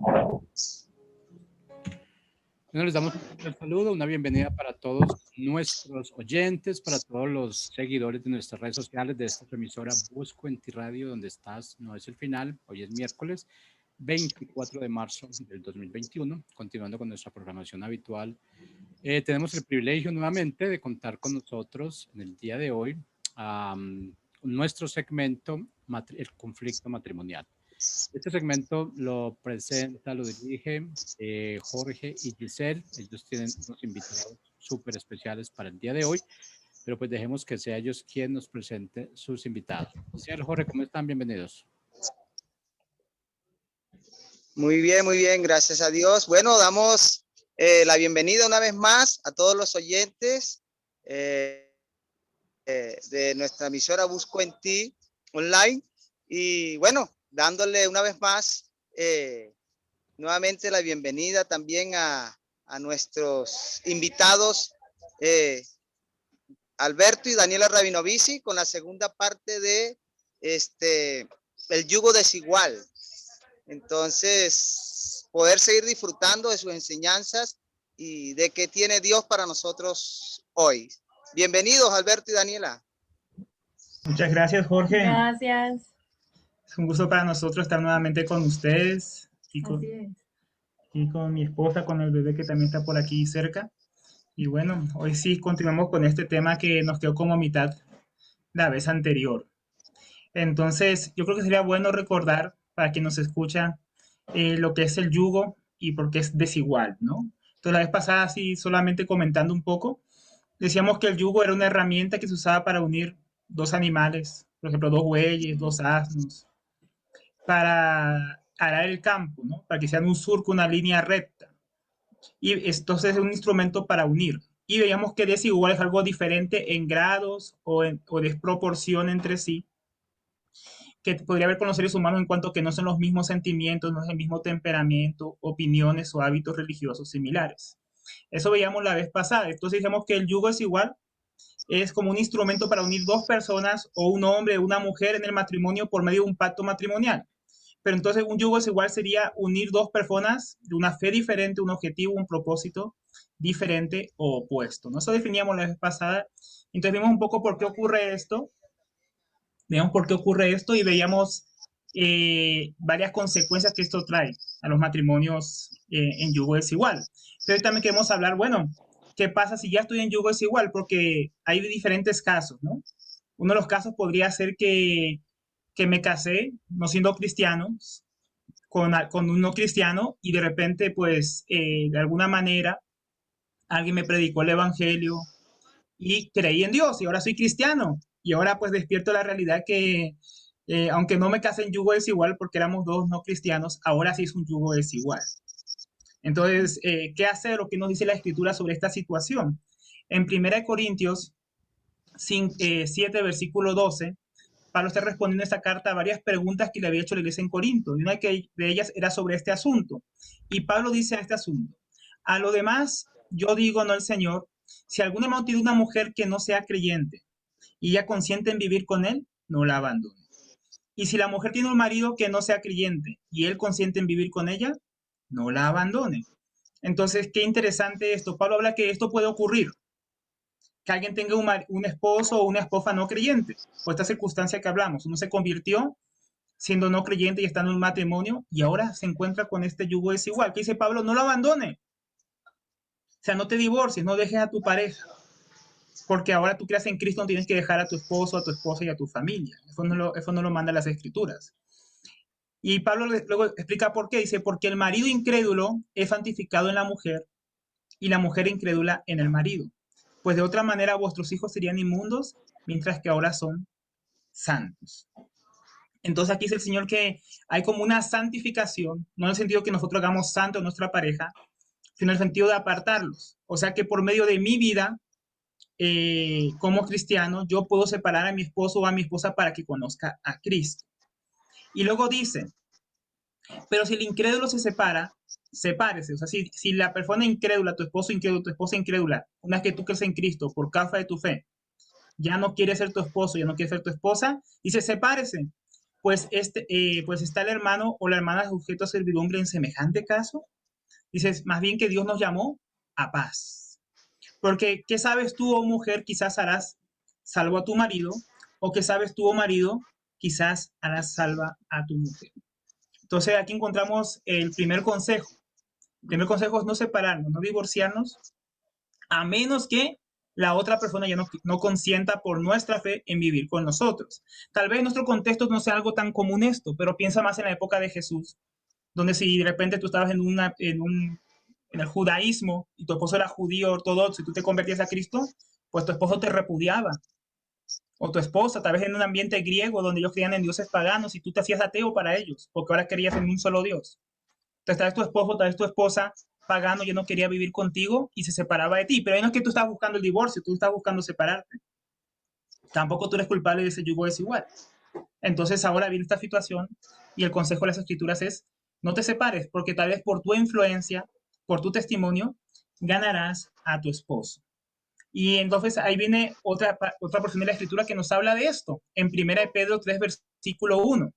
Bueno, les damos un saludo, una bienvenida para todos nuestros oyentes, para todos los seguidores de nuestras redes sociales, de esta emisora Busco en Ti Radio, donde estás, no es el final, hoy es miércoles 24 de marzo del 2021, continuando con nuestra programación habitual. Tenemos el privilegio nuevamente de contar con nosotros en el día de hoy nuestro segmento, el conflicto matrimonial. Este segmento lo presenta, lo dirige Jorge y Giselle. Ellos tienen unos invitados súper especiales para el día de hoy, pero pues dejemos que sea ellos quien nos presente sus invitados. Giselle, Jorge, ¿cómo están? Bienvenidos. Muy bien, gracias a Dios. Bueno, damos la bienvenida una vez más a todos los oyentes de nuestra emisora Busco en Ti online. Y bueno, dándole una vez más nuevamente la bienvenida también a nuestros invitados Alberto y Daniela Rabinovici con la segunda parte de el yugo desigual. Entonces, poder seguir disfrutando de sus enseñanzas y de qué tiene Dios para nosotros hoy. Bienvenidos, Alberto y Daniela. Muchas gracias, Jorge. Gracias. Es un gusto para nosotros estar nuevamente con ustedes y con mi esposa, con el bebé que también está por aquí cerca. Y bueno, hoy sí continuamos con este tema que nos quedó como mitad la vez anterior. Entonces, yo creo que sería bueno recordar para quien nos escucha lo que es el yugo y por qué es desigual, ¿no? Entonces, la vez pasada, sí, solamente comentando un poco, decíamos que el yugo era una herramienta que se usaba para unir dos animales, por ejemplo, dos bueyes, dos asnos, para arar el campo, ¿no? Para que sean un surco, una línea recta. Y entonces es un instrumento para unir. Y veíamos que desigual es algo diferente en grados o desproporción entre sí, que podría haber con los seres humanos en cuanto a que no son los mismos sentimientos, no es el mismo temperamento, opiniones o hábitos religiosos similares. Eso veíamos la vez pasada. Entonces decíamos que el yugo es igual, es como un instrumento para unir dos personas o un hombre o una mujer en el matrimonio por medio de un pacto matrimonial. Pero entonces un yugo es igual sería unir dos personas de una fe diferente, un objetivo, un propósito diferente o opuesto, ¿no? Eso definíamos la vez pasada. Entonces vimos un poco por qué ocurre esto. Veíamos por qué ocurre esto y veíamos varias consecuencias que esto trae a los matrimonios en yugo desigual. Pero hoy también queremos hablar, bueno, ¿qué pasa si ya estoy en yugo desigual? Porque hay diferentes casos, ¿no? Uno de los casos podría ser que me casé, no siendo cristiano, con un no cristiano y de repente, pues, de alguna manera, alguien me predicó el evangelio y creí en Dios y ahora soy cristiano. Y ahora pues despierto la realidad que aunque no me casé en yugo desigual porque éramos dos no cristianos, ahora sí es un yugo desigual. Entonces, ¿qué hacer o qué nos dice la Escritura sobre esta situación? En 1 Corintios 7, versículo 12, Pablo está respondiendo esta carta a varias preguntas que le había hecho la iglesia en Corinto, y una de ellas era sobre este asunto. Y Pablo dice a este asunto: a lo demás, yo digo, no el Señor, si algún hermano tiene una mujer que no sea creyente y ella consiente en vivir con él, no la abandone. Y si la mujer tiene un marido que no sea creyente y él consiente en vivir con ella, no la abandone. Entonces, qué interesante esto. Pablo habla que esto puede ocurrir, que alguien tenga un esposo o una esposa no creyente, por esta circunstancia que hablamos. Uno se convirtió siendo no creyente y estando en un matrimonio y ahora se encuentra con este yugo desigual. ¿Qué dice Pablo? No lo abandone. O sea, no te divorcies, no dejes a tu pareja, porque ahora tú creas en Cristo, no tienes que dejar a tu esposo, a tu esposa y a tu familia. Eso no lo manda las Escrituras. Y Pablo luego explica por qué. Dice, porque el marido incrédulo es santificado en la mujer y la mujer incrédula en el marido. Pues de otra manera vuestros hijos serían inmundos, mientras que ahora son santos. Entonces aquí dice el Señor que hay como una santificación, no en el sentido que nosotros hagamos santo a nuestra pareja, sino en el sentido de apartarlos. O sea que por medio de mi vida, como cristiano, yo puedo separar a mi esposo o a mi esposa para que conozca a Cristo. Y luego dice, pero si el incrédulo se separa, sepárese. O sea, si la persona incrédula, tu esposo incrédulo, tu esposa incrédula, una vez que tú crees en Cristo por causa de tu fe, ya no quiere ser tu esposo, ya no quiere ser tu esposa, dice, sepárese. pues está el hermano o la hermana sujeto a servidumbre en semejante caso. Dices, más bien que Dios nos llamó a paz. Porque, ¿qué sabes tú, oh mujer? Quizás harás salvo a tu marido, o ¿qué sabes tú, oh marido? Quizás harás salva a tu mujer. Entonces, aquí encontramos el primer consejo. El primer consejo es no separarnos, no divorciarnos, a menos que la otra persona ya no consienta por nuestra fe en vivir con nosotros. Tal vez en nuestro contexto no sea algo tan común esto, pero piensa más en la época de Jesús, donde si de repente tú estabas en el judaísmo y tu esposo era judío ortodoxo y tú te convertías a Cristo, pues tu esposo te repudiaba. O tu esposa, tal vez en un ambiente griego donde ellos creían en dioses paganos y tú te hacías ateo para ellos, porque ahora querías en un solo Dios. Entonces tal vez tu esposo, tal vez tu esposa pagano ya no quería vivir contigo y se separaba de ti, pero ahí no es que tú estás buscando el divorcio, tú estás buscando separarte. Tampoco tú eres culpable de ese yugo desigual. Entonces ahora viene esta situación y el consejo de las escrituras es no te separes, porque tal vez por tu influencia, por tu testimonio, ganarás a tu esposo. Y entonces ahí viene otra porción de la escritura que nos habla de esto, en 1 Pedro 3, versículo 1.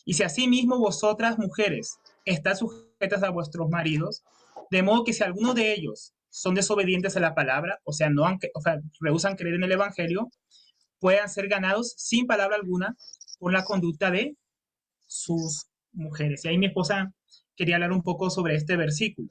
Y si asimismo vosotras, mujeres, estáis sujetas a vuestros maridos, de modo que si alguno de ellos son desobedientes a la palabra, o sea, rehúsan creer en el evangelio, puedan ser ganados sin palabra alguna por la conducta de sus mujeres. Y ahí mi esposa quería hablar un poco sobre este versículo.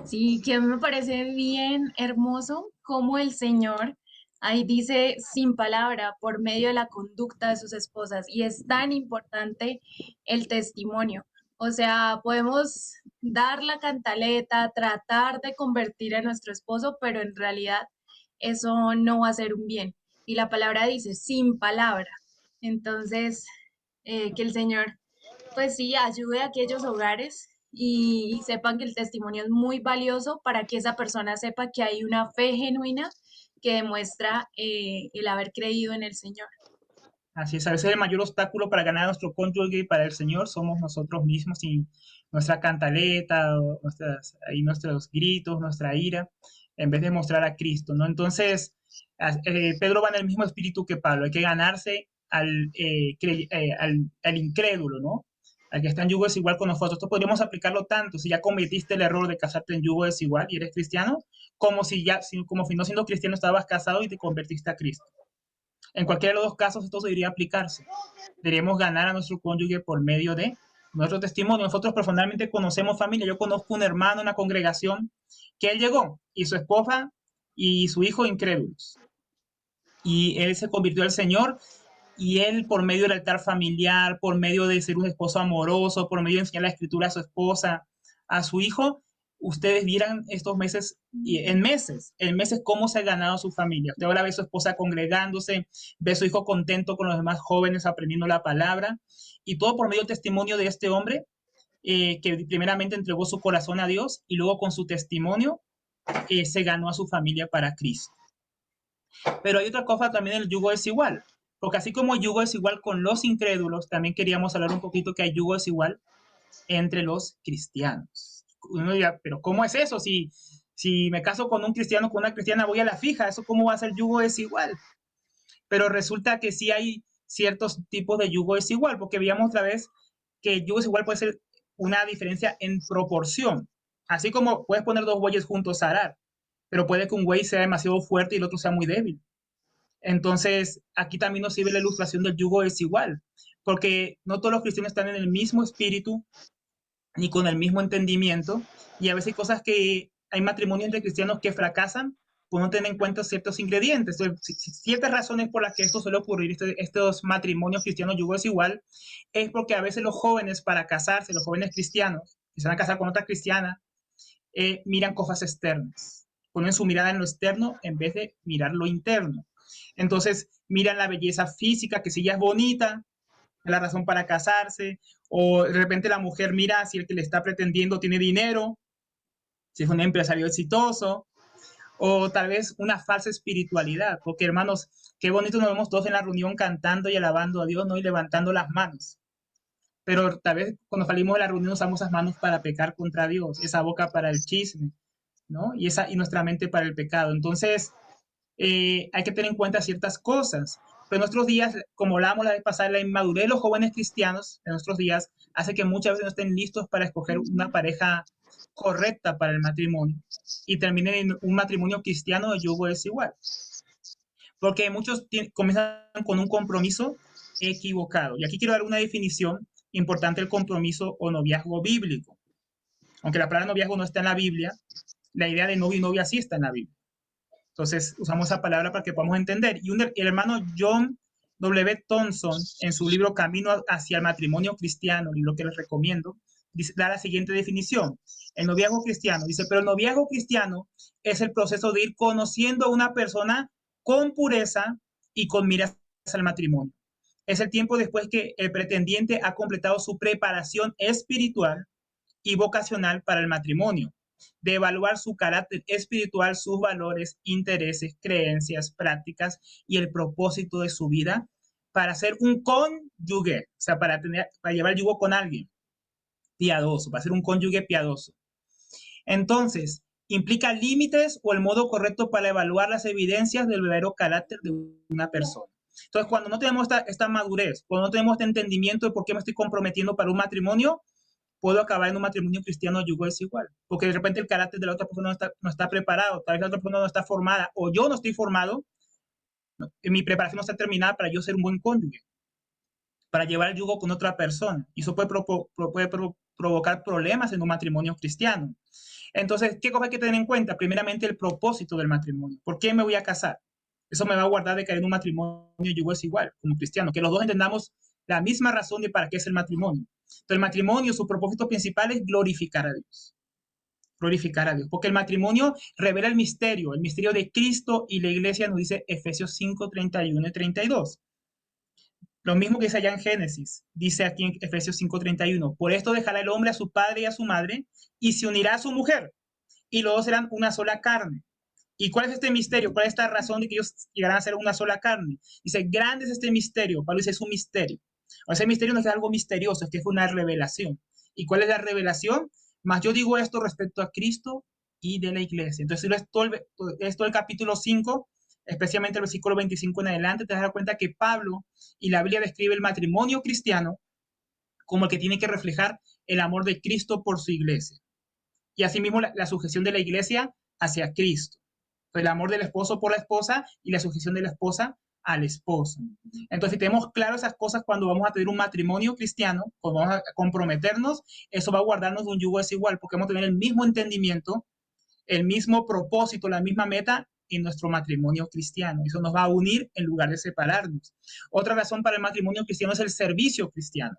Sí, que me parece bien hermoso cómo el Señor ahí dice sin palabra por medio de la conducta de sus esposas y es tan importante el testimonio. O sea, podemos dar la cantaleta, tratar de convertir a nuestro esposo, pero en realidad eso no va a ser un bien. Y la palabra dice sin palabra. Entonces, que el Señor pues sí, ayude a aquellos hogares y sepan que el testimonio es muy valioso para que esa persona sepa que hay una fe genuina que demuestra el haber creído en el Señor. Así es, a veces el mayor obstáculo para ganar a nuestro cónyuge y para el Señor somos nosotros mismos y nuestra cantaleta, nuestros gritos, nuestra ira, en vez de mostrar a Cristo, ¿no? Entonces, Pedro va en el mismo espíritu que Pablo, hay que ganarse al incrédulo, ¿no? Al que está en yugo desigual con nosotros. Esto podríamos aplicarlo tanto si ya cometiste el error de casarte en yugo desigual y eres cristiano, como si no siendo cristiano estabas casado y te convertiste a Cristo. En cualquiera de los dos casos esto debería aplicarse. Deberíamos ganar a nuestro cónyuge por medio de nuestro testimonio. Nosotros personalmente conocemos familia. Yo conozco un hermano en una congregación que él llegó y su esposa y su hijo incrédulos. Y él se convirtió al Señor y él por medio del altar familiar, por medio de ser un esposo amoroso, por medio de enseñar la escritura a su esposa, a su hijo, ustedes vieran estos meses, en meses, cómo se ha ganado a su familia. Usted ahora ve a su esposa congregándose, ve a su hijo contento con los demás jóvenes aprendiendo la palabra, y todo por medio del testimonio de este hombre, que primeramente entregó su corazón a Dios, y luego con su testimonio se ganó a su familia para Cristo. Pero hay otra cosa también, el yugo desigual, porque así como el yugo desigual con los incrédulos, también queríamos hablar un poquito que hay yugo desigual entre los cristianos. Uno dirá, pero ¿cómo es eso? Si me caso con un cristiano, con una cristiana, voy a la fija, ¿eso cómo va a ser yugo desigual? Pero resulta que sí hay ciertos tipos de yugo desigual, porque veíamos otra vez que el yugo desigual puede ser una diferencia en proporción. Así como puedes poner dos bueyes juntos a arar, pero puede que un buey sea demasiado fuerte y el otro sea muy débil. Entonces, aquí también nos sirve la ilustración del yugo desigual, porque no todos los cristianos están en el mismo espíritu, ni con el mismo entendimiento, y a veces hay cosas que hay matrimonios entre cristianos que fracasan por no tener en cuenta ciertos ingredientes. Ciertas razones por las que esto suele ocurrir, estos matrimonios cristianos yugo desigual, es porque a veces los jóvenes para casarse, los jóvenes cristianos, que se van a casar con otra cristiana, miran cosas externas, ponen su mirada en lo externo en vez de mirar lo interno. Entonces miran la belleza física, que si ella es bonita, la razón para casarse, o de repente la mujer mira si el que le está pretendiendo tiene dinero, si es un empresario exitoso, o tal vez una falsa espiritualidad, porque hermanos, qué bonito nos vemos todos en la reunión cantando y alabando a Dios, ¿no? Y levantando las manos, pero tal vez cuando salimos de la reunión usamos esas manos para pecar contra Dios, esa boca para el chisme, ¿no? Y nuestra mente para el pecado. Entonces, hay que tener en cuenta ciertas cosas. Pero en nuestros días, como hablábamos la vez pasada, la inmadurez de los jóvenes cristianos en nuestros días hace que muchas veces no estén listos para escoger una pareja correcta para el matrimonio y terminen en un matrimonio cristiano de yugo desigual. Porque muchos comienzan con un compromiso equivocado. Y aquí quiero dar una definición importante del compromiso o noviazgo bíblico. Aunque la palabra noviazgo no está en la Biblia, la idea de novio y novia sí está en la Biblia. Entonces usamos esa palabra para que podamos entender. Y el hermano John W. Thompson, en su libro Camino hacia el matrimonio cristiano, libro que les recomiendo, da la siguiente definición. El noviazgo cristiano, dice, pero el noviazgo cristiano es el proceso de ir conociendo a una persona con pureza y con miras al matrimonio. Es el tiempo después que el pretendiente ha completado su preparación espiritual y vocacional para el matrimonio, de evaluar su carácter espiritual, sus valores, intereses, creencias, prácticas y el propósito de su vida para ser un cónyuge, o sea, para llevar el yugo con alguien piadoso, para ser un cónyuge piadoso. Entonces, implica límites o el modo correcto para evaluar las evidencias del verdadero carácter de una persona. Entonces, cuando no tenemos esta madurez, cuando no tenemos este entendimiento de por qué me estoy comprometiendo para un matrimonio, puedo acabar en un matrimonio cristiano yugo desigual, porque de repente el carácter de la otra persona no está preparado, tal vez la otra persona no está formada, o yo no estoy formado, mi preparación no está terminada para yo ser un buen cónyuge, para llevar el yugo con otra persona, y eso puede provocar problemas en un matrimonio cristiano. Entonces, ¿qué cosa hay que tener en cuenta? Primeramente, el propósito del matrimonio. ¿Por qué me voy a casar? Eso me va a guardar de caer en un matrimonio yugo desigual, como cristiano, que los dos entendamos la misma razón de para qué es el matrimonio. Entonces, el matrimonio, su propósito principal es glorificar a Dios. Glorificar a Dios. Porque el matrimonio revela el misterio de Cristo y la iglesia, nos dice Efesios 5, 31 y 32. Lo mismo que dice allá en Génesis, dice aquí en Efesios 5, 31. Por esto dejará el hombre a su padre y a su madre y se unirá a su mujer y los dos serán una sola carne. ¿Y cuál es este misterio? ¿Cuál es esta razón de que ellos llegarán a ser una sola carne? Dice, grande es este misterio. Pablo dice, es un misterio. O sea, el misterio no es algo misterioso, es que fue una revelación. ¿Y cuál es la revelación? Más yo digo esto respecto a Cristo y de la iglesia. Entonces, esto el capítulo 5, especialmente el versículo 25 en adelante, te das cuenta que Pablo y la Biblia describe el matrimonio cristiano como el que tiene que reflejar el amor de Cristo por su iglesia. Y asimismo la sujeción de la iglesia hacia Cristo. El amor del esposo por la esposa y la sujeción de la esposa al esposo. Entonces, si tenemos claro esas cosas cuando vamos a tener un matrimonio cristiano, cuando vamos a comprometernos, eso va a guardarnos de un yugo desigual, porque vamos a tener el mismo entendimiento, el mismo propósito, la misma meta en nuestro matrimonio cristiano. Eso nos va a unir en lugar de separarnos. Otra razón para el matrimonio cristiano es el servicio cristiano,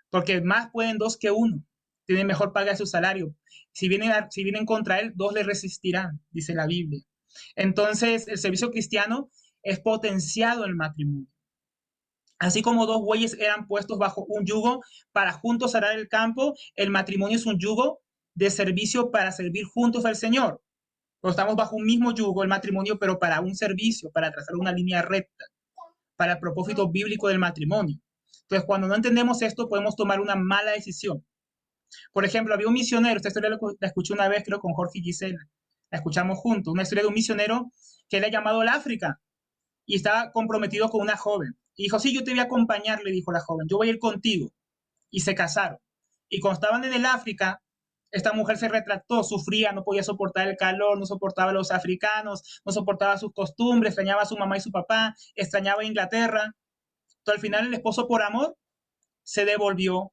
porque más pueden dos que uno. Tienen mejor paga de su salario. Si vienen contra él, dos le resistirán, dice la Biblia. Entonces, el servicio cristiano es potenciado en el matrimonio. Así como dos bueyes eran puestos bajo un yugo para juntos arar el campo, el matrimonio es un yugo de servicio para servir juntos al Señor. Pero estamos bajo un mismo yugo, el matrimonio, pero para un servicio, para trazar una línea recta, para el propósito bíblico del matrimonio. Entonces, cuando no entendemos esto, podemos tomar una mala decisión. Por ejemplo, había un misionero, esta historia la escuché una vez, creo, con Jorge y Gisela, la escuchamos juntos, una historia de un misionero que le ha llamado al África y estaba comprometido con una joven. Y dijo, sí, yo te voy a acompañar, le dijo la joven, yo voy a ir contigo. Y se casaron. Y cuando estaban en el África, esta mujer se retractó, sufría, no podía soportar el calor, no soportaba a los africanos, no soportaba sus costumbres, extrañaba a su mamá y su papá, extrañaba a Inglaterra. Entonces, al final, el esposo, por amor, se devolvió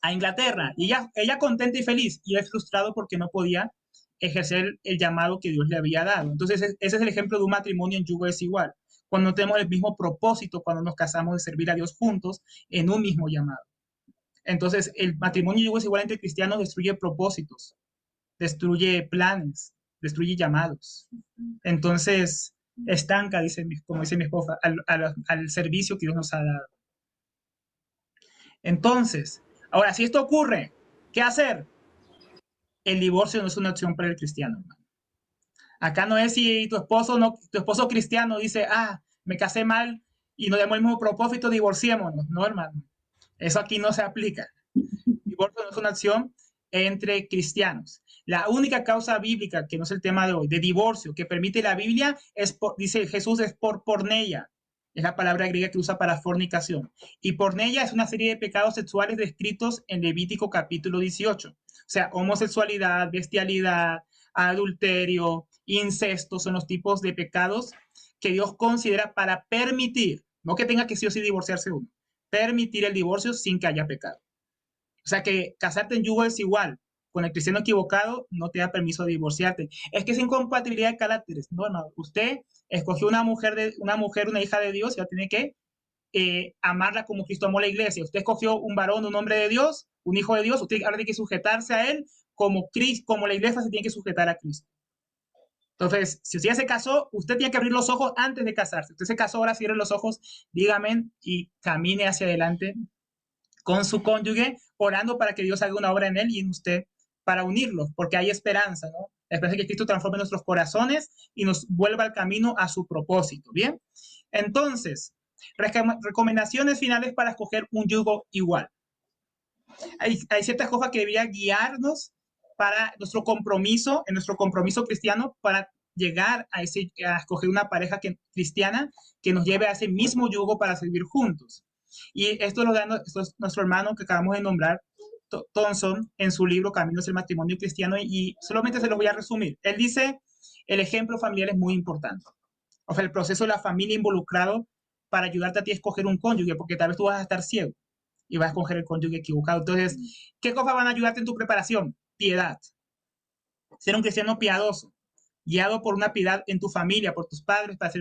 a Inglaterra. Y ella contenta y feliz, y él frustrado porque no podía ejercer el llamado que Dios le había dado. Entonces, ese es el ejemplo de un matrimonio en yugo desigual. Cuando no tenemos el mismo propósito, cuando nos casamos de servir a Dios juntos en un mismo llamado. Entonces, el matrimonio en yugo desigual entre cristianos destruye propósitos, destruye planes, destruye llamados. Entonces, estanca, como dice mi esposa, al servicio que Dios nos ha dado. Entonces, ahora, si esto ocurre, ¿qué hacer? El divorcio no es una opción para el cristiano, hermano. Acá no es si tu esposo cristiano dice, me casé mal y no tenemos el mismo propósito, divorciémonos. No, hermano. Eso aquí no se aplica. El divorcio no es una opción entre cristianos. La única causa bíblica, que no es el tema de hoy, de divorcio que permite la Biblia, dice Jesús, es por porneia. Es la palabra griega que usa para fornicación. Y porneia es una serie de pecados sexuales descritos en Levítico capítulo 18. O sea, homosexualidad, bestialidad, adulterio, incesto son los tipos de pecados que Dios considera para permitir, no que tenga que sí o sí divorciarse uno, permitir el divorcio sin que haya pecado. O sea que casarte en yugo desigual con el cristiano equivocado no te da permiso de divorciarte. Es que es incompatibilidad de caracteres. No, hermano, usted escogió una mujer, una hija de Dios, y ya tiene que amarla como Cristo amó la iglesia. Usted escogió un varón, un hombre de Dios, un hijo de Dios, usted ahora tiene que sujetarse a él como la iglesia se tiene que sujetar a Cristo. Entonces, si usted ya se casó, usted tiene que abrir los ojos antes de casarse. Usted se casó, ahora cierre los ojos, dígame, y camine hacia adelante con su cónyuge, orando para que Dios haga una obra en él y en usted para unirlos, porque hay esperanza, ¿no? La esperanza de que Cristo transforme nuestros corazones y nos vuelva al camino a su propósito, ¿bien? Entonces, recomendaciones finales para escoger un yugo igual. Hay ciertas cosas que deberían guiarnos para nuestro compromiso, en nuestro compromiso cristiano, para llegar a escoger una pareja cristiana que nos lleve a ese mismo yugo para servir juntos. Y esto es nuestro hermano que acabamos de nombrar, Thompson, en su libro Caminos del Matrimonio Cristiano, y solamente se los voy a resumir. Él dice, el ejemplo familiar es muy importante. O sea, el proceso de la familia involucrado para ayudarte a ti a escoger un cónyuge, porque tal vez tú vas a estar ciego y vas a escoger el cónyuge equivocado. Entonces, ¿qué cosas van a ayudarte en tu preparación? Piedad. Ser un cristiano piadoso, guiado por una piedad en tu familia, por tus padres, para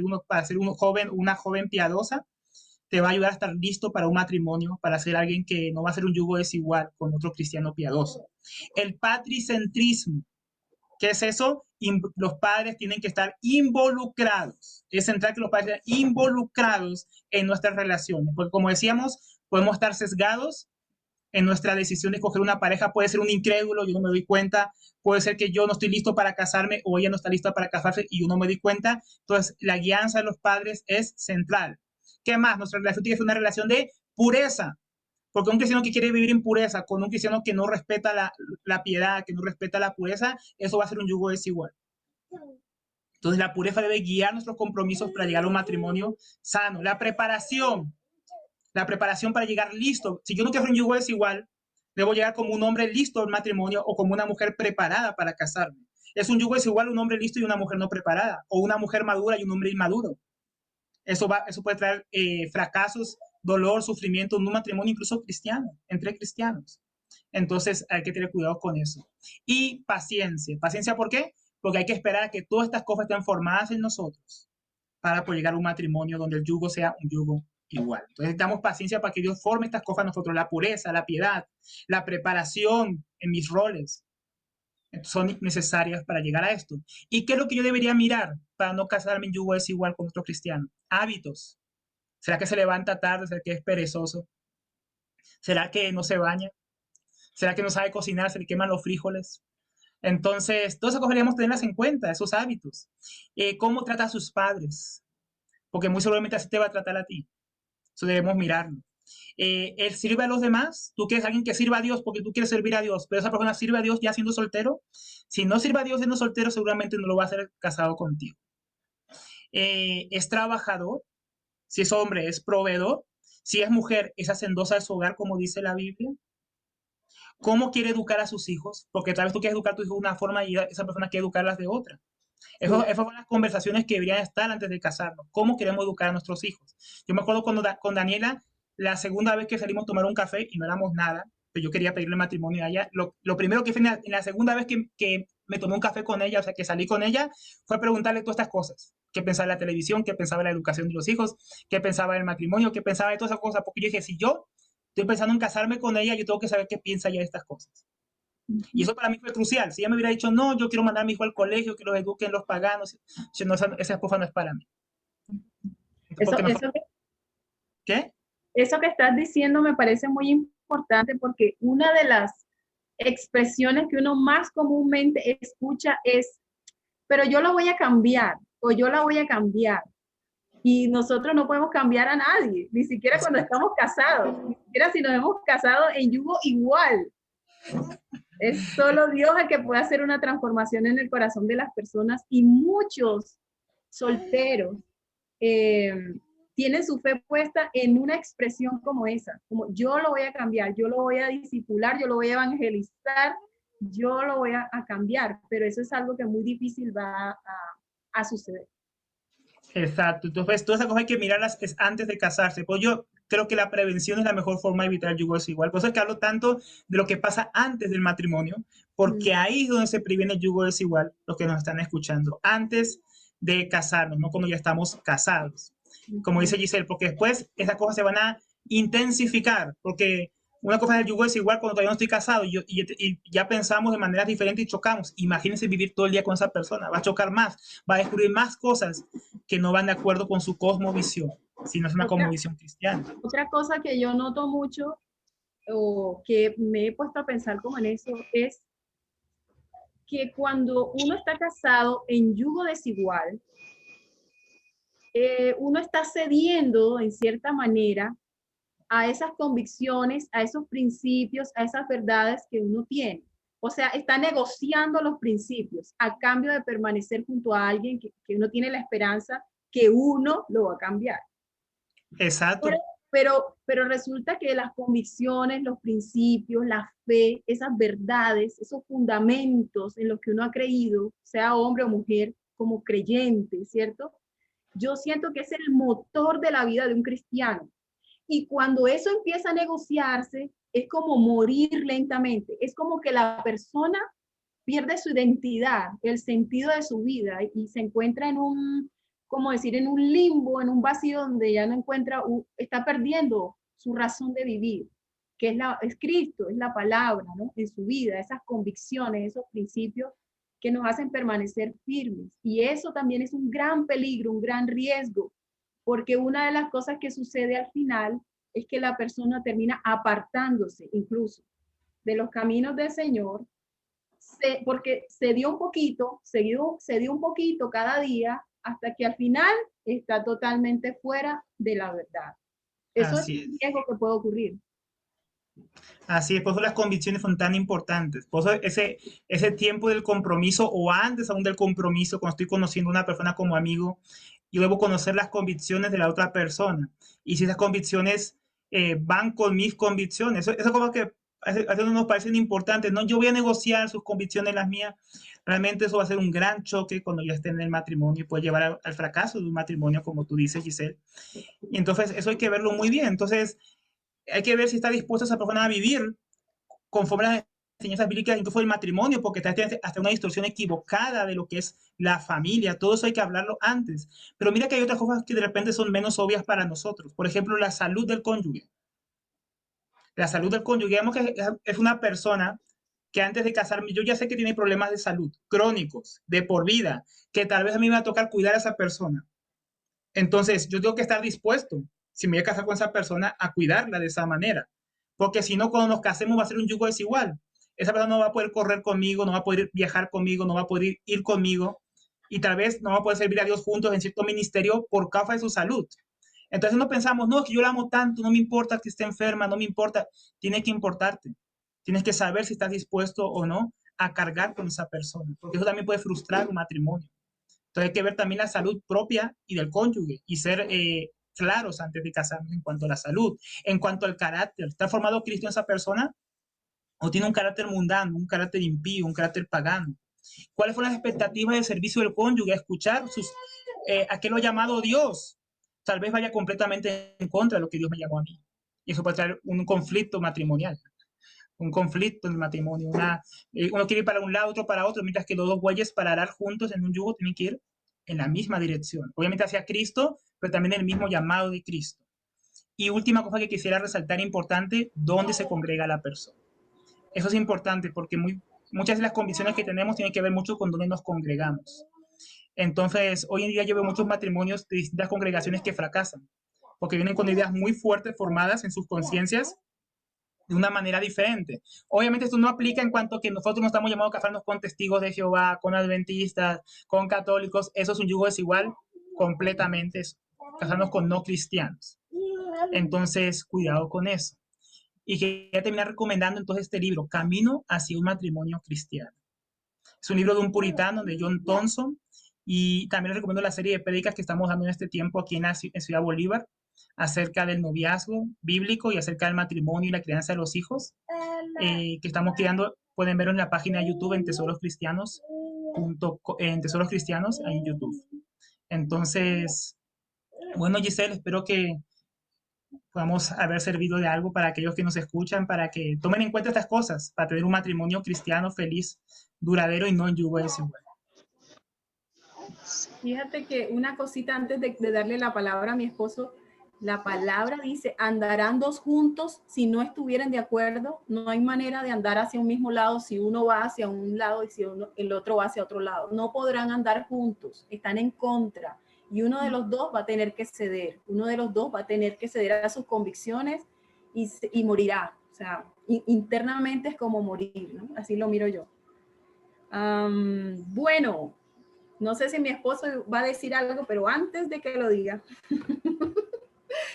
ser una joven piadosa, te va a ayudar a estar listo para un matrimonio, para ser alguien que no va a ser un yugo desigual con otro cristiano piadoso. El patricentrismo, ¿qué es eso? Los padres tienen que estar involucrados. Es central que los padres estén involucrados en nuestras relaciones, porque como decíamos, podemos estar sesgados en nuestra decisión de escoger una pareja. Puede ser un incrédulo, yo no me doy cuenta. Puede ser que yo no estoy listo para casarme o ella no está lista para casarse y yo no me doy cuenta. Entonces, la guianza de los padres es central. ¿Qué más? Nuestra relación tiene que ser una relación de pureza. Porque un cristiano que quiere vivir en pureza con un cristiano que no respeta la piedad, que no respeta la pureza, eso va a ser un yugo desigual. Entonces, la pureza debe guiar nuestros compromisos para llegar a un matrimonio sano. La preparación para llegar listo. Si yo no quiero un yugo desigual, debo llegar como un hombre listo al matrimonio o como una mujer preparada para casarme. Es un yugo desigual un hombre listo y una mujer no preparada, o una mujer madura y un hombre inmaduro. Eso puede traer fracasos, dolor, sufrimiento en un matrimonio incluso cristiano, entre cristianos. Entonces hay que tener cuidado con eso. Y paciencia. ¿Paciencia por qué? Porque hay que esperar a que todas estas cosas estén formadas en nosotros para poder llegar a un matrimonio donde el yugo sea un yugo igual. Entonces necesitamos paciencia para que Dios forme estas cosas en nosotros, la pureza, la piedad, la preparación en mis roles. Son necesarias para llegar a esto. ¿Y qué es lo que yo debería mirar para no casarme en yugo desigual con otro cristiano? Hábitos. ¿Será que se levanta tarde? ¿Será que es perezoso? ¿Será que no se baña? ¿Será que no sabe cocinar? ¿Se le queman los frijoles? Entonces, todas esas cosas deberíamos tenerlas en cuenta, esos hábitos. ¿Cómo trata a sus padres? Porque muy seguramente así te va a tratar a ti. Eso debemos mirarlo. Él sirve a los demás. Tú quieres alguien que sirva a Dios porque tú quieres servir a Dios, pero esa persona sirve a Dios ya siendo soltero. Si no sirve a Dios siendo soltero, seguramente no lo va a hacer casado contigo. Es trabajador. Si es hombre, es proveedor. Si es mujer, es hacendosa de su hogar, como dice la Biblia. ¿Cómo quiere educar a sus hijos? Porque tal vez tú quieres educar a tus hijos de una forma y esa persona quiere educarlas de otra. Esas son las conversaciones que deberían estar antes de casarnos. ¿Cómo queremos educar a nuestros hijos? Yo me acuerdo cuando con Daniela, la segunda vez que salimos a tomar un café y no éramos nada, pero yo quería pedirle matrimonio a ella. Lo primero que fue en la segunda vez que me tomé un café con ella, o sea, que salí con ella, fue preguntarle todas estas cosas. ¿Qué pensaba de la televisión? ¿Qué pensaba de la educación de los hijos? ¿Qué pensaba del matrimonio? ¿Qué pensaba de todas esas cosas? Porque yo dije, si yo estoy pensando en casarme con ella, yo tengo que saber qué piensa ella de estas cosas. Y eso para mí fue crucial. Si ella me hubiera dicho, no, yo quiero mandar a mi hijo al colegio, que los eduquen los paganos, no, esa esposa no es para mí. ¿Qué? Eso que estás diciendo me parece muy importante porque una de las expresiones que uno más comúnmente escucha es, pero yo lo voy a cambiar o yo la voy a cambiar. Y nosotros no podemos cambiar a nadie, ni siquiera cuando estamos casados, ni siquiera si nos hemos casado en yugo igual. Es solo Dios el que puede hacer una transformación en el corazón de las personas y muchos solteros tienen su fe puesta en una expresión como esa, como yo lo voy a cambiar, yo lo voy a discipular, yo lo voy a evangelizar, yo lo voy a cambiar, pero eso es algo que muy difícil va a suceder. Exacto, entonces todas esas cosas hay que mirarlas es antes de casarse. Pues yo creo que la prevención es la mejor forma de evitar el yugo desigual. Por eso es que hablo tanto de lo que pasa antes del matrimonio, porque ahí es donde se previene el yugo desigual, los que nos están escuchando, antes de casarnos, no cuando ya estamos casados. Como dice Giselle, porque después esas cosas se van a intensificar, porque una cosa es el yugo desigual cuando todavía no estoy casado y ya pensamos de maneras diferentes y chocamos. Imagínense vivir todo el día con esa persona, va a chocar más, va a descubrir más cosas que no van de acuerdo con su cosmovisión, si no es una cosmovisión cristiana. Otra cosa que yo noto mucho, o que me he puesto a pensar como en eso, es que cuando uno está casado en yugo desigual, uno está cediendo en cierta manera a esas convicciones, a esos principios, a esas verdades que uno tiene. O sea, está negociando los principios a cambio de permanecer junto a alguien que uno tiene la esperanza que uno lo va a cambiar. Exacto. Pero resulta que las convicciones, los principios, la fe, esas verdades, esos fundamentos en los que uno ha creído, sea hombre o mujer, como creyente, ¿cierto? Yo siento que es el motor de la vida de un cristiano. Y cuando eso empieza a negociarse, es como morir lentamente. Es como que la persona pierde su identidad, el sentido de su vida y se encuentra en un, como decir, en un limbo, en un vacío donde ya no encuentra, está perdiendo su razón de vivir, que es Cristo, es la palabra, ¿no? En su vida, esas convicciones, esos principios que nos hacen permanecer firmes. Y eso también es un gran peligro, un gran riesgo, porque una de las cosas que sucede al final es que la persona termina apartándose incluso de los caminos del Señor, porque se dio un poquito, se dio un poquito cada día, hasta que al final está totalmente fuera de la verdad. Eso es un riesgo que puede ocurrir. Así es, por eso las convicciones son tan importantes. Por eso ese tiempo del compromiso o antes aún del compromiso, cuando estoy conociendo a una persona como amigo, yo debo conocer las convicciones de la otra persona. Y si esas convicciones van con mis convicciones, eso como que a veces nos parecen importantes, ¿no? Yo voy a negociar sus convicciones, las mías. Realmente eso va a ser un gran choque cuando ya esté en el matrimonio y puede llevar al fracaso de un matrimonio, como tú dices, Giselle. Y entonces eso hay que verlo muy bien. Entonces hay que ver si está dispuesta esa persona a vivir conforme a las enseñanzas bíblicas, incluso el matrimonio, porque está hasta una distorsión equivocada de lo que es la familia. Todo eso hay que hablarlo antes. Pero mira que hay otras cosas que de repente son menos obvias para nosotros. Por ejemplo, la salud del cónyuge. La salud del cónyuge, digamos que es una persona que antes de casarme, yo ya sé que tiene problemas de salud crónicos, de por vida, que tal vez a mí me va a tocar cuidar a esa persona. Entonces, yo tengo que estar dispuesto, si me voy a casar con esa persona, a cuidarla de esa manera. Porque si no, cuando nos casemos va a ser un yugo desigual. Esa persona no va a poder correr conmigo, no va a poder viajar conmigo, no va a poder ir conmigo y tal vez no va a poder servir a Dios juntos en cierto ministerio por causa de su salud. Entonces no pensamos, no, que yo la amo tanto, no me importa que esté enferma, no me importa. Tiene que importarte. Tienes que saber si estás dispuesto o no a cargar con esa persona, porque eso también puede frustrar un matrimonio. Entonces hay que ver también la salud propia y del cónyuge y ser claros antes de casarnos en cuanto a la salud, en cuanto al carácter. ¿Está formado Cristo en esa persona o tiene un carácter mundano, un carácter impío, un carácter pagano? ¿Cuáles fueron las expectativas de servicio del cónyuge? Escuchar a qué lo ha llamado Dios. Tal vez vaya completamente en contra de lo que Dios me llamó a mí. Y eso puede traer un conflicto matrimonial. Un conflicto en el matrimonio. Uno quiere ir para un lado, otro para otro, mientras que los dos bueyes para arar juntos en un yugo tienen que ir en la misma dirección. Obviamente hacia Cristo, pero también el mismo llamado de Cristo. Y última cosa que quisiera resaltar importante, ¿dónde se congrega la persona? Eso es importante porque muchas de las convicciones que tenemos tienen que ver mucho con dónde nos congregamos. Entonces, hoy en día yo veo muchos matrimonios de distintas congregaciones que fracasan, porque vienen con ideas muy fuertes formadas en sus conciencias de una manera diferente. Obviamente esto no aplica en cuanto a que nosotros no estamos llamados a casarnos con testigos de Jehová, con adventistas, con católicos. Eso es un yugo desigual completamente, casarnos con no cristianos. Entonces, cuidado con eso. Y quería terminar recomendando entonces este libro, Camino hacia un matrimonio cristiano. Es un libro de un puritano, de John Thompson, Y también les recomiendo la serie de prédicas que estamos dando en este tiempo aquí en Ciudad Bolívar, acerca del noviazgo bíblico y acerca del matrimonio y la crianza de los hijos, que estamos creando. Pueden verlo en la página de YouTube en Tesoros Cristianos, en Tesoros Cristianos en YouTube. Entonces, bueno, Giselle, espero que podamos haber servido de algo para aquellos que nos escuchan, para que tomen en cuenta estas cosas, para tener un matrimonio cristiano feliz, duradero y no en yugo desigual. Fíjate que una cosita antes de darle la palabra a mi esposo, la palabra dice, andarán dos juntos si no estuvieran de acuerdo. No hay manera de andar hacia un mismo lado si uno va hacia un lado y si el otro va hacia otro lado. No podrán andar juntos, están en contra. Y uno de los dos va a tener que ceder. Uno de los dos va a tener que ceder a sus convicciones y morirá. O sea, internamente es como morir, ¿no? Así lo miro yo. Bueno, no sé si mi esposo va a decir algo, pero antes de que lo diga,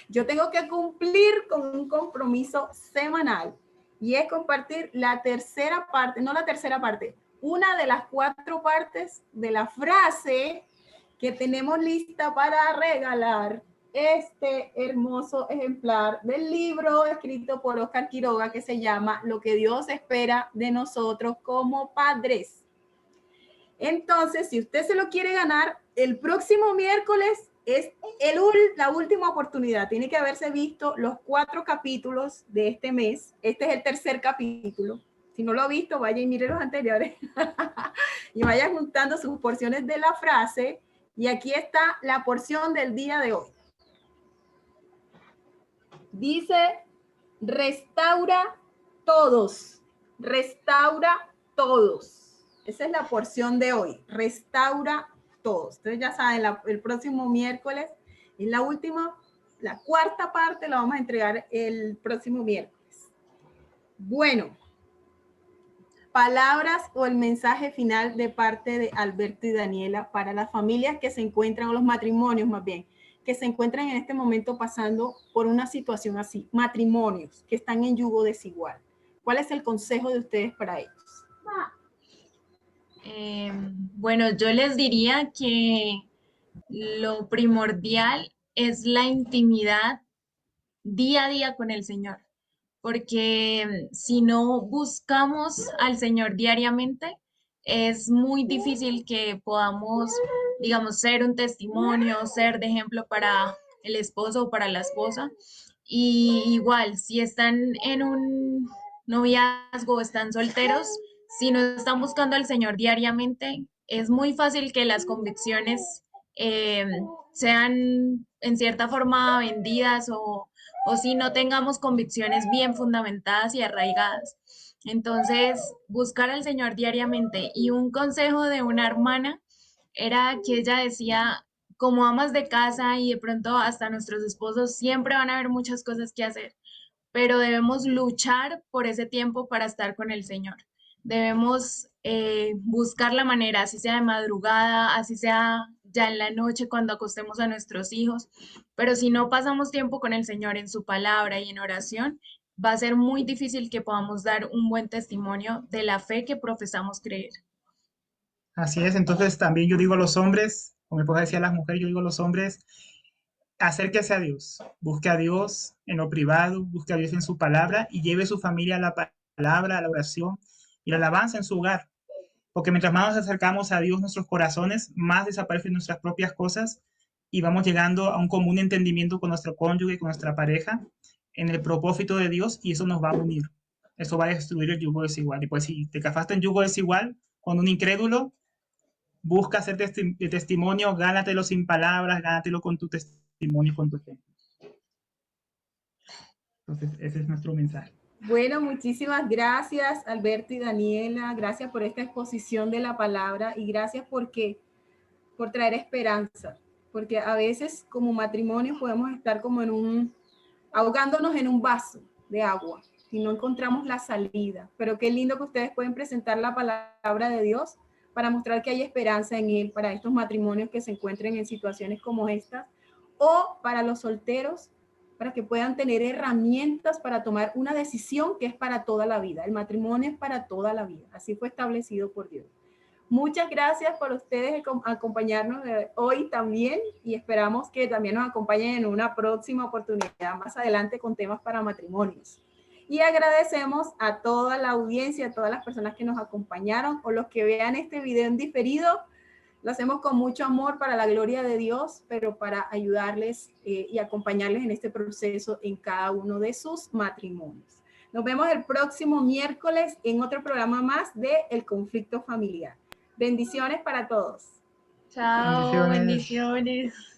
yo tengo que cumplir con un compromiso semanal y es compartir la tercera parte, no la tercera parte, una de las 4 partes de la frase que tenemos lista para regalar este hermoso ejemplar del libro escrito por Oscar Quiroga que se llama Lo que Dios espera de nosotros como padres. Entonces, si usted se lo quiere ganar, el próximo miércoles es la última oportunidad. Tiene que haberse visto los 4 capítulos de este mes. Este es el tercer capítulo. Si no lo ha visto, vaya y mire los anteriores. Y vaya juntando sus porciones de la frase. Y aquí está la porción del día de hoy. Dice, restaura todos. Restaura todos. Esa es la porción de hoy. Restaura todos. Entonces ya saben, el próximo miércoles es la última, la 4ª parte la vamos a entregar el próximo miércoles. Bueno, palabras o el mensaje final de parte de Alberto y Daniela para las familias que se encuentran, o los matrimonios más bien, que se encuentran en este momento pasando por una situación así, matrimonios que están en yugo desigual. ¿Cuál es el consejo de ustedes para ellos? Bueno, yo les diría que lo primordial es la intimidad día a día con el Señor, porque si no buscamos al Señor diariamente, es muy difícil que podamos, digamos, ser un testimonio, ser de ejemplo para el esposo o para la esposa. Y igual, si están en un noviazgo o están solteros, si no están buscando al Señor diariamente, es muy fácil que las convicciones eh, sean en cierta forma vendidas o si no tengamos convicciones bien fundamentadas y arraigadas. Entonces, buscar al Señor diariamente. Y un consejo de una hermana era que ella decía, como amas de casa y de pronto hasta nuestros esposos, siempre van a haber muchas cosas que hacer, pero debemos luchar por ese tiempo para estar con el Señor. Debemos buscar la manera, así sea de madrugada, así sea ya en la noche cuando acostemos a nuestros hijos, pero si no pasamos tiempo con el Señor en su palabra y en oración, va a ser muy difícil que podamos dar un buen testimonio de la fe que profesamos creer. Así es, entonces también yo digo a los hombres, como mi esposa decía a las mujeres, yo digo a los hombres, acérquese a Dios, busque a Dios en lo privado, busque a Dios en su palabra y lleve su familia a la palabra, a la oración y la alabanza en su hogar. Porque mientras más nos acercamos a Dios, nuestros corazones, más desaparecen nuestras propias cosas y vamos llegando a un común entendimiento con nuestro cónyuge, con nuestra pareja, en el propósito de Dios, y eso nos va a unir. Eso va a destruir el yugo desigual. Y pues si te casaste en yugo desigual con un incrédulo, busca hacer testimonio, gánatelo sin palabras, gánatelo con tu testimonio y con tu ejemplo. Entonces, ese es nuestro mensaje. Bueno, muchísimas gracias, Alberto y Daniela. Gracias por esta exposición de la palabra y gracias por traer esperanza. Porque a veces como matrimonio podemos estar como ahogándonos en un vaso de agua si no encontramos la salida. Pero qué lindo que ustedes pueden presentar la palabra de Dios para mostrar que hay esperanza en Él para estos matrimonios que se encuentren en situaciones como estas, o para los solteros, para que puedan tener herramientas para tomar una decisión que es para toda la vida. El matrimonio es para toda la vida. Así fue establecido por Dios. Muchas gracias por ustedes acompañarnos hoy también y esperamos que también nos acompañen en una próxima oportunidad más adelante con temas para matrimonios. Y agradecemos a toda la audiencia, a todas las personas que nos acompañaron o los que vean este video en diferido. Lo hacemos con mucho amor para la gloria de Dios, pero para ayudarles y acompañarles en este proceso en cada uno de sus matrimonios. Nos vemos el próximo miércoles en otro programa más de El Conflicto Familiar. Bendiciones para todos. Chao, Bendiciones. bendiciones.